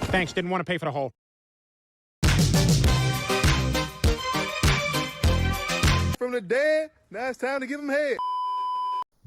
Thanks, didn't want to pay for the whole. From the dead, now it's time to give him head.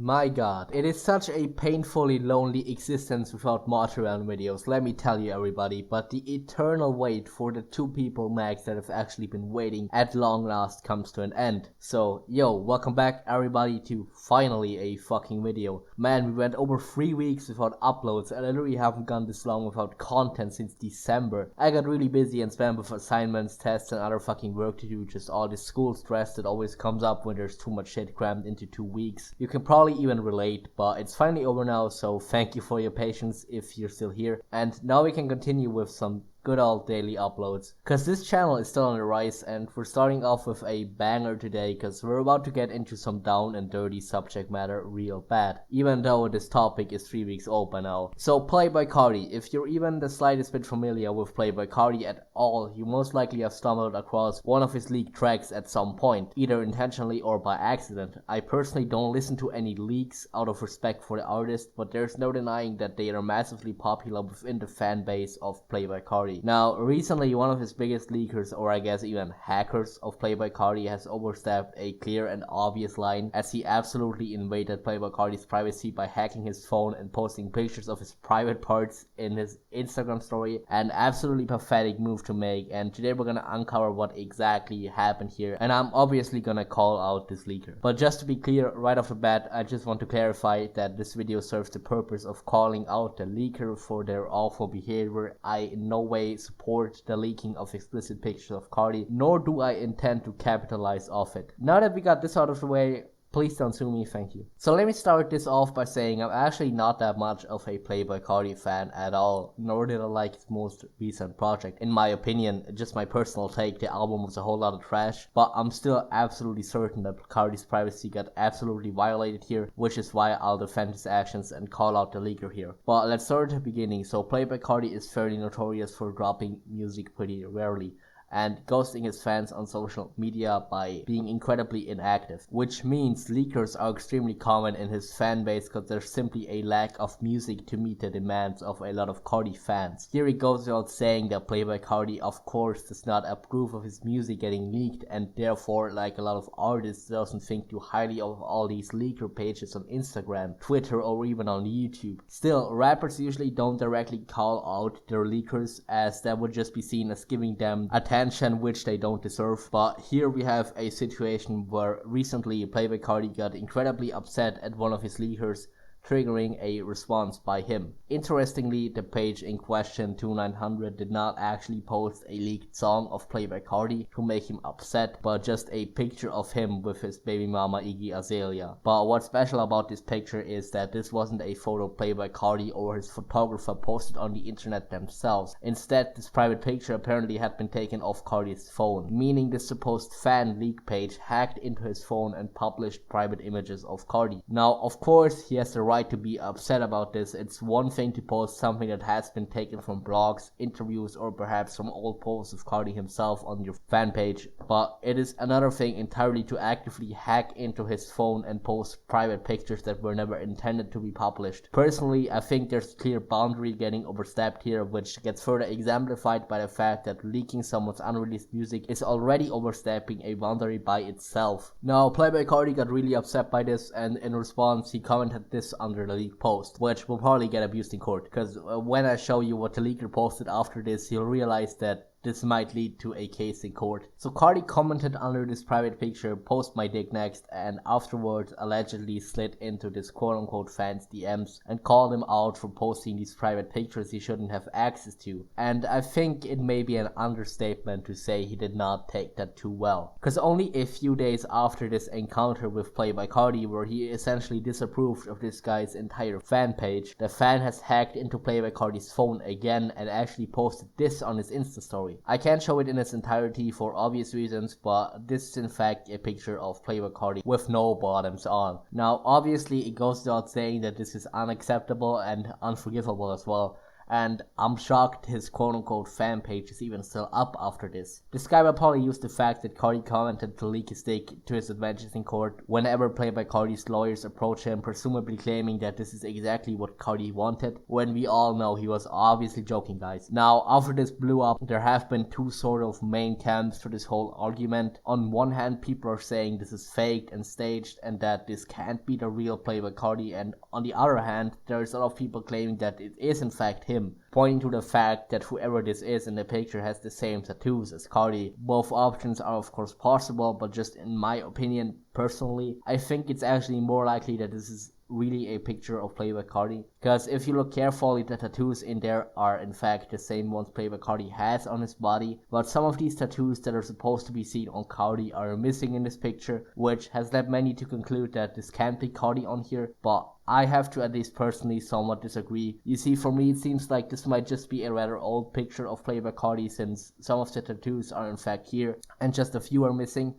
My god, it is such a painfully lonely existence without Materwelon videos, let me tell you everybody, but the eternal wait for the 2 people max that have actually been waiting at long last comes to an end. So, yo, welcome back everybody to finally a fucking video. Man, we went over 3 weeks without uploads and I literally haven't gone this long without content since December. I got really busy and spammed with assignments, tests and other fucking work to do, just all this school stress that always comes up when there's too much shit crammed into 2 weeks. You can probably even relate, but it's finally over now, so thank you for your patience if you're still here. And now we can continue with some good old daily uploads, cause this channel is still on the rise and we're starting off with a banger today cause we're about to get into some down and dirty subject matter real bad, even though this topic is 3 weeks old by now. So Playboi Carti, if you're even the slightest bit familiar with Playboi Carti at all, you most likely have stumbled across one of his leaked tracks at some point, either intentionally or by accident. I personally don't listen to any leaks out of respect for the artist, but there's no denying that they are massively popular within the fan base of Playboi Carti. Now, recently one of his biggest leakers, or I guess even hackers of Playboi Carti, has overstepped a clear and obvious line as he absolutely invaded Playboi Carti's privacy by hacking his phone and posting pictures of his private parts in his Instagram story. An absolutely pathetic move to make, and today we're gonna uncover what exactly happened here, and I'm obviously gonna call out this leaker. But just to be clear right off the bat, I just want to clarify that this video serves the purpose of calling out the leaker for their awful behavior. I in no way support the leaking of explicit pictures of Carti, nor do I intend to capitalize off it. Now that we got this out of the way, please don't sue me, thank you. So let me start this off by saying I'm actually not that much of a Playboi Carti fan at all, nor did I like his most recent project. In my opinion, just my personal take, the album was a whole lot of trash, but I'm still absolutely certain that Carti's privacy got absolutely violated here, which is why I'll defend his actions and call out the leaker here. But let's start at the beginning. So Playboi Carti is fairly notorious for dropping music pretty rarely and ghosting his fans on social media by being incredibly inactive, which means leakers are extremely common in his fan base because there's simply a lack of music to meet the demands of a lot of Carti fans. Here it goes without saying that Playboi Carti of course does not approve of his music getting leaked, and therefore, like a lot of artists, doesn't think too highly of all these leaker pages on Instagram, Twitter or even on YouTube. Still, rappers usually don't directly call out their leakers, as that would just be seen as giving them attention which they don't deserve. But here we have a situation where recently Playboi Carti got incredibly upset at one of his leakers, triggering a response by him. Interestingly, the page in question, 2900, did not actually post a leaked song of Playboi Carti to make him upset, but just a picture of him with his baby mama Iggy Azalea. But what's special about this picture is that this wasn't a photo Playboi Carti or his photographer posted on the internet themselves. Instead, this private picture apparently had been taken off Carti's phone, meaning the supposed fan leak page hacked into his phone and published private images of Carti. Now, of course, he has the right to be upset about this. It's one thing to post something that has been taken from blogs, interviews, or perhaps from old posts of Carti himself on your fan page, but it is another thing entirely to actively hack into his phone and post private pictures that were never intended to be published. Personally, I think there's a clear boundary getting overstepped here, which gets further exemplified by the fact that leaking someone's unreleased music is already overstepping a boundary by itself. Now, Playboi Carti got really upset by this, and in response he commented this under the leak post, which will probably get abused in court, because when I show you what the leaker posted after this, you'll realize that this might lead to a case in court. So Carti commented under this private picture, "Post my dick next," and afterwards allegedly slid into this quote-unquote fan's DMs and called him out for posting these private pictures he shouldn't have access to. And I think it may be an understatement to say he did not take that too well, because only a few days after this encounter with Playboi Carti, where he essentially disapproved of this guy's entire fan page, the fan has hacked into Playboi Carti's phone again and actually posted this on his Insta story. I can't show it in its entirety for obvious reasons, but this is in fact a picture of Playboi Carti with no bottoms on. Now obviously it goes without saying that this is unacceptable and unforgivable as well, and I'm shocked his quote-unquote fan page is even still up after this. This guy will probably use the fact that Carti commented to leak his dick to his advantage in court whenever Playboi Carti's lawyers approach him, presumably claiming that this is exactly what Carti wanted, when we all know he was obviously joking, guys. Now, after this blew up, there have been two sort of main camps to this whole argument. On one hand, people are saying this is faked and staged and that this can't be the real Playboi Carti, and on the other hand, there's a lot of people claiming that it is in fact him, pointing to the fact that whoever this is in the picture has the same tattoos as Carti. Both options are of course possible, but just in my opinion, personally, I think it's actually more likely that this is really a picture of Playboi Carti, because if you look carefully, the tattoos in there are in fact the same ones Playboi Carti has on his body, but some of these tattoos that are supposed to be seen on Carti are missing in this picture, which has led many to conclude that this can't be Carti on here, but I have to at least personally somewhat disagree. You see, for me it seems like this might just be a rather old picture of Playboi Carti, since some of the tattoos are in fact here and just a few are missing.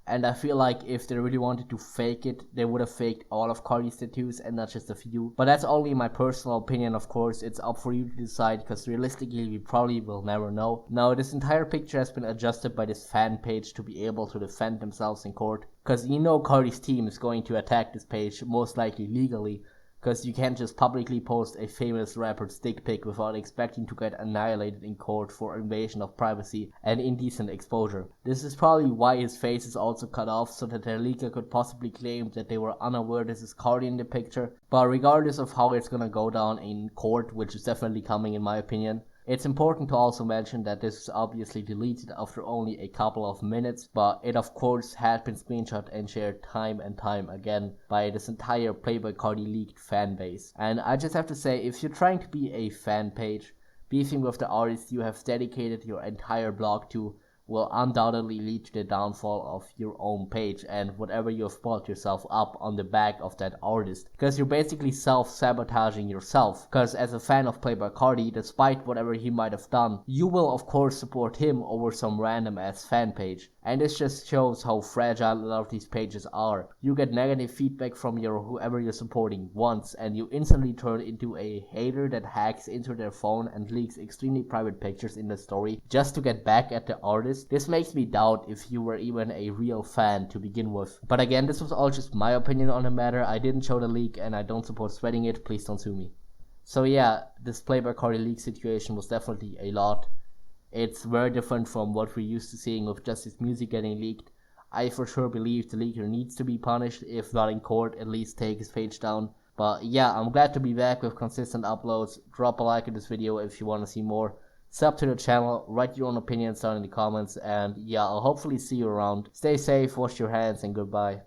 And I feel like if they really wanted to fake it, they would have faked all of Carti's tattoos and not just a few. But that's only my personal opinion, of course. It's up for you to decide, because realistically we probably will never know. Now, this entire picture has been adjusted by this fan page to be able to defend themselves in court, because you know Carti's team is going to attack this page, most likely legally, because you can't just publicly post a famous rapper's dick pic without expecting to get annihilated in court for invasion of privacy and indecent exposure. This is probably why his face is also cut off, so that their leaker could possibly claim that they were unaware this is Carti in the picture. But regardless of how it's gonna go down in court, which is definitely coming in my opinion, it's important to also mention that this is obviously deleted after only a couple of minutes, but it of course had been screenshot and shared time and time again by this entire Playboi Carti leaked fan base. And I just have to say, if you're trying to be a fan page, beefing with the artist you have dedicated your entire blog to will undoubtedly lead to the downfall of your own page and whatever you have built yourself up on the back of that artist, because you're basically self-sabotaging yourself. Because as a fan of Playboi Carti, despite whatever he might have done, you will of course support him over some random ass fan page. And this just shows how fragile a lot of these pages are. You get negative feedback from whoever you're supporting once, and you instantly turn into a hater that hacks into their phone and leaks extremely private pictures in the story just to get back at the artist. This makes me doubt if you were even a real fan to begin with. But again, this was all just my opinion on the matter. I didn't show the leak and I don't support spreading it. Please don't sue me. So yeah, this Playboi Carti leak situation was definitely a lot. It's very different from what we're used to seeing with just his music getting leaked. I for sure believe the leaker needs to be punished, if not in court, at least take his page down. But yeah, I'm glad to be back with consistent uploads. Drop a like in this video if you want to see more. Sub to the channel, write your own opinions down in the comments, and yeah, I'll hopefully see you around. Stay safe, wash your hands, and goodbye.